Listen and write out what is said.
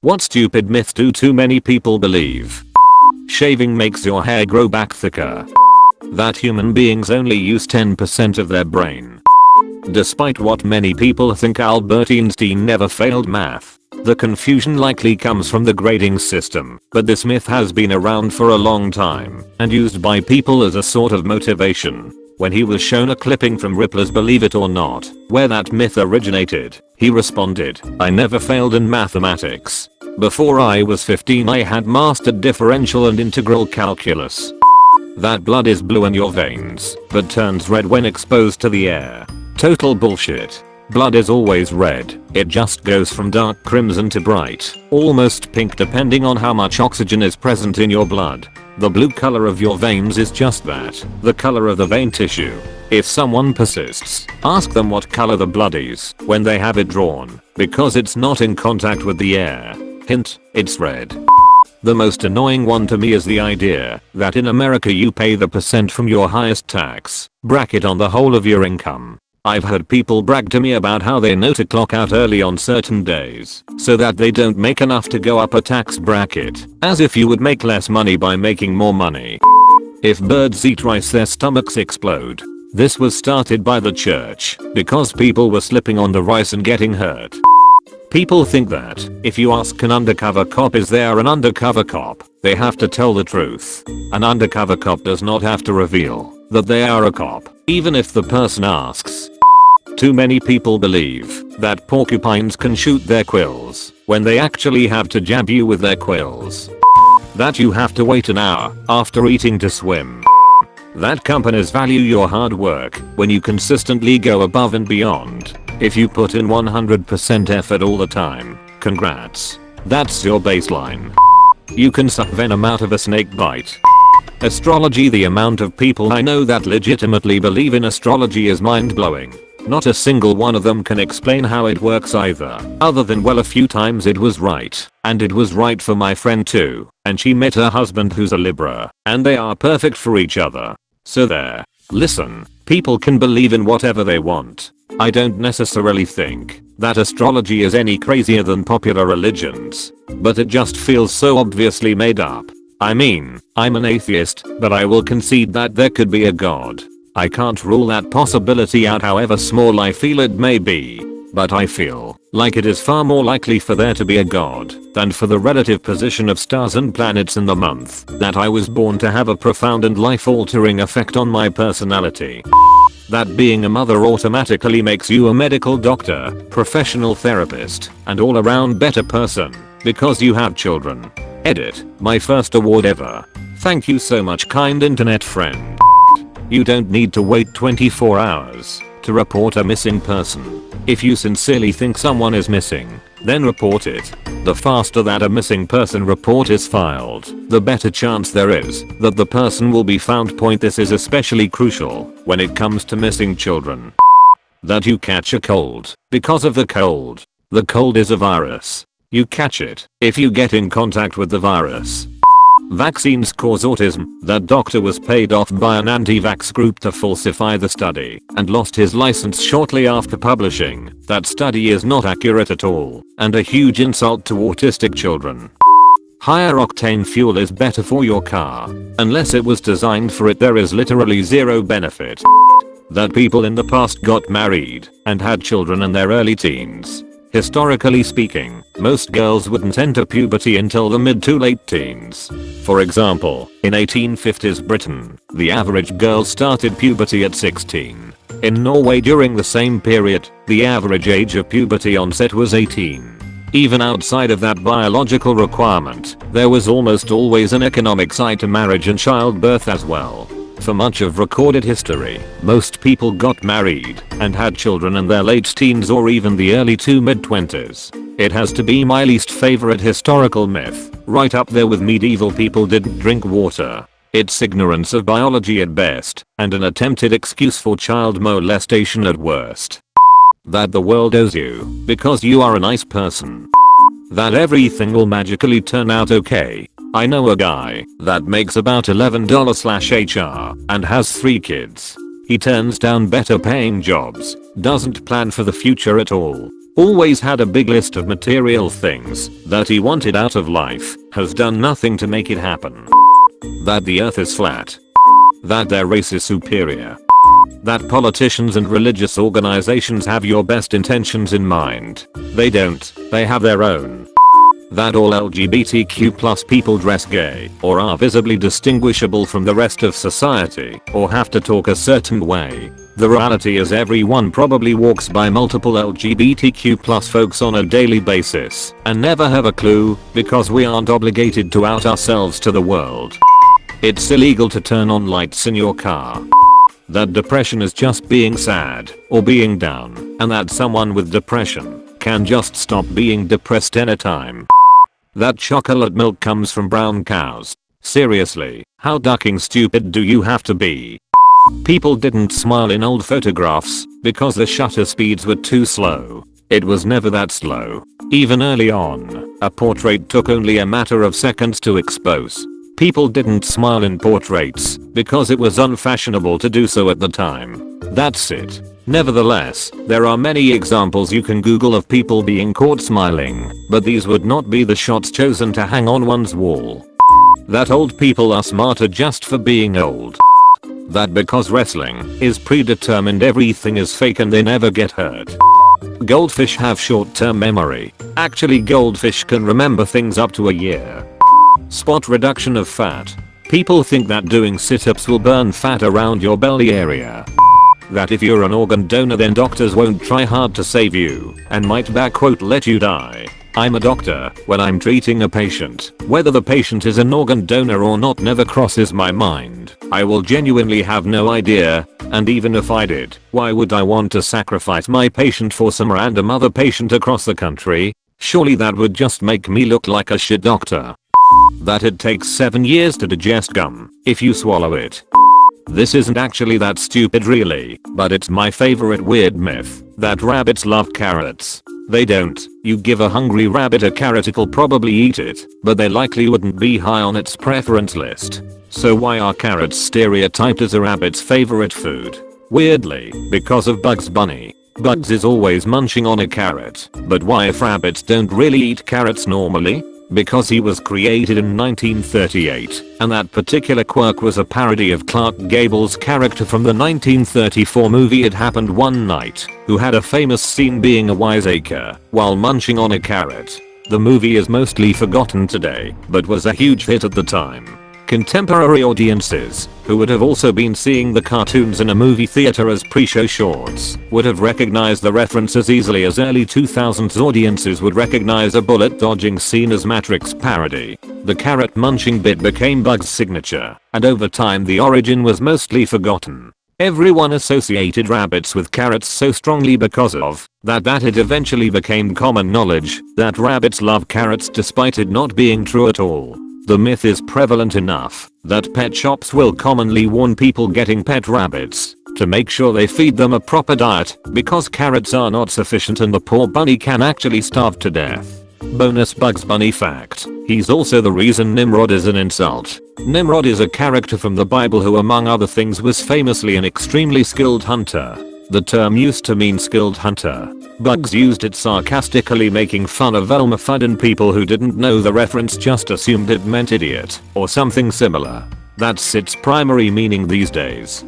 What stupid myth do too many people believe? Shaving makes your hair grow back thicker. That human beings only use 10% of their brain. Despite what many people think, Albert Einstein never failed math. The confusion likely comes from the grading system, but this myth has been around for a long time and used by people as a sort of motivation. When he was shown a clipping from Ripley's Believe It or Not, where that myth originated, he responded, "I never failed in mathematics. Before I was 15 I had mastered differential and integral calculus. That blood is blue in your veins, but turns red when exposed to the air. Total bullshit. Blood is always red, it just goes from dark crimson to bright, almost pink depending on how much oxygen is present in your blood. The blue color of your veins is just that, the color of the vein tissue. If someone persists, ask them what color the blood is when they have it drawn, because it's not in contact with the air. Hint, it's red." The most annoying one to me is the idea that in America you pay the percent from your highest tax bracket on the whole of your income. I've heard people brag to me about how they know to clock out early on certain days so that they don't make enough to go up a tax bracket, as if you would make less money by making more money. If birds eat rice their stomachs explode. This was started by the church because people were slipping on the rice and getting hurt. People think that if you ask an undercover cop is there an undercover cop, they have to tell the truth. An undercover cop does not have to reveal that they are a cop, even if the person asks. Too many people believe that porcupines can shoot their quills when they actually have to jab you with their quills. That you have to wait an hour after eating to swim. That companies value your hard work when you consistently go above and beyond. If you put in 100% effort all the time, congrats. That's your baseline. You can suck venom out of a snake bite. Astrology. The amount of people I know that legitimately believe in astrology is mind-blowing. Not a single one of them can explain how it works either, other than well a few times it was right, and it was right for my friend too, and she met her husband who's a Libra, and they are perfect for each other. So there. Listen, people can believe in whatever they want. I don't necessarily think that astrology is any crazier than popular religions, but it just feels so obviously made up. I mean, I'm an atheist, but I will concede that there could be a god. I can't rule that possibility out however small I feel it may be, but I feel like it is far more likely for there to be a god than for the relative position of stars and planets in the month that I was born to have a profound and life-altering effect on my personality. That being a mother automatically makes you a medical doctor, professional therapist, and all-around better person because you have children. Edit, my first award ever. Thank you so much, kind internet friend. You don't need to wait 24 hours to report a missing person. If you sincerely think someone is missing, then report it. The faster that a missing person report is filed, the better chance there is that the person will be found. This is especially crucial when it comes to missing children. That you catch a cold because of the cold. The cold is a virus. You catch it if you get in contact with the virus. Vaccines cause autism. That doctor was paid off by an anti-vax group to falsify the study and lost his license shortly after publishing. That study is not accurate at all and a huge insult to autistic children. Higher octane fuel is better for your car. Unless it was designed for it, there is literally zero benefit. That people in the past got married and had children in their early teens. Historically speaking, most girls wouldn't enter puberty until the mid to late teens. For example, in 1850s Britain, the average girl started puberty at 16. In Norway during the same period, the average age of puberty onset was 18. Even outside of that biological requirement, there was almost always an economic side to marriage and childbirth as well. For much of recorded history, most people got married and had children in their late teens or even the early to mid-20s. It has to be my least favorite historical myth, right up there with medieval people didn't drink water. It's ignorance of biology at best, and an attempted excuse for child molestation at worst. That the world owes you because you are a nice person. That everything will magically turn out okay. I know a guy that makes about $11/HR and has 3 kids. He turns down better paying jobs, doesn't plan for the future at all, Always had a big list of material things that he wanted out of life, has done nothing to make it happen. That the earth is flat. That their race is superior. That politicians and religious organizations have your best intentions in mind. They don't, they have their own. That all LGBTQ+ people dress gay, or are visibly distinguishable from the rest of society, or have to talk a certain way. The reality is everyone probably walks by multiple LGBTQ+ folks on a daily basis, and never have a clue, because we aren't obligated to out ourselves to the world. It's illegal to turn on lights in your car. That depression is just being sad, or being down, and that someone with depression can just stop being depressed anytime. That chocolate milk comes from brown cows. Seriously, how ducking stupid do you have to be? People didn't smile in old photographs because the shutter speeds were too slow. It was never that slow. Even early on, a portrait took only a matter of seconds to expose. People didn't smile in portraits because it was unfashionable to do so at the time. That's it. Nevertheless, there are many examples you can Google of people being caught smiling, but these would not be the shots chosen to hang on one's wall. That old people are smarter just for being old. That because wrestling is predetermined everything is fake and they never get hurt. Goldfish have short-term memory. Actually, goldfish can remember things up to a year. Spot reduction of fat. People think that doing sit-ups will burn fat around your belly area. That if you're an organ donor then doctors won't try hard to save you and might let you die. I'm a doctor. When I'm treating a patient, whether the patient is an organ donor or not never crosses my mind. I will genuinely have no idea, and even if I did, why would I want to sacrifice my patient for some random other patient across the country? Surely that would just make me look like a shit doctor. That it takes 7 years to digest gum if you swallow it. This isn't actually that stupid really, but it's my favorite weird myth that rabbits love carrots. They don't. You give a hungry rabbit a carrot, it'll probably eat it, but they likely wouldn't be high on its preference list. So why are carrots stereotyped as a rabbit's favorite food? Weirdly, because of Bugs Bunny. Bugs is always munching on a carrot, but why if rabbits don't really eat carrots normally? Because he was created in 1938, and that particular quirk was a parody of Clark Gable's character from the 1934 movie It Happened One Night, who had a famous scene being a wiseacre while munching on a carrot. The movie is mostly forgotten today, but was a huge hit at the time. Contemporary audiences, who would have also been seeing the cartoons in a movie theater as pre-show shorts, would have recognized the reference as easily as early 2000s audiences would recognize a bullet dodging scene as Matrix parody. The carrot munching bit became Bugs' signature, and over time the origin was mostly forgotten. Everyone associated rabbits with carrots so strongly because of that it eventually became common knowledge that rabbits love carrots despite it not being true at all. The myth is prevalent enough that pet shops will commonly warn people getting pet rabbits to make sure they feed them a proper diet because carrots are not sufficient and the poor bunny can actually starve to death. Bonus Bugs Bunny fact: he's also the reason Nimrod is an insult. Nimrod is a character from the Bible who among other things was famously an extremely skilled hunter. The term used to mean skilled hunter. Bugs used it sarcastically, making fun of Elmer Fudd, and people who didn't know the reference just assumed it meant idiot or something similar. That's its primary meaning these days.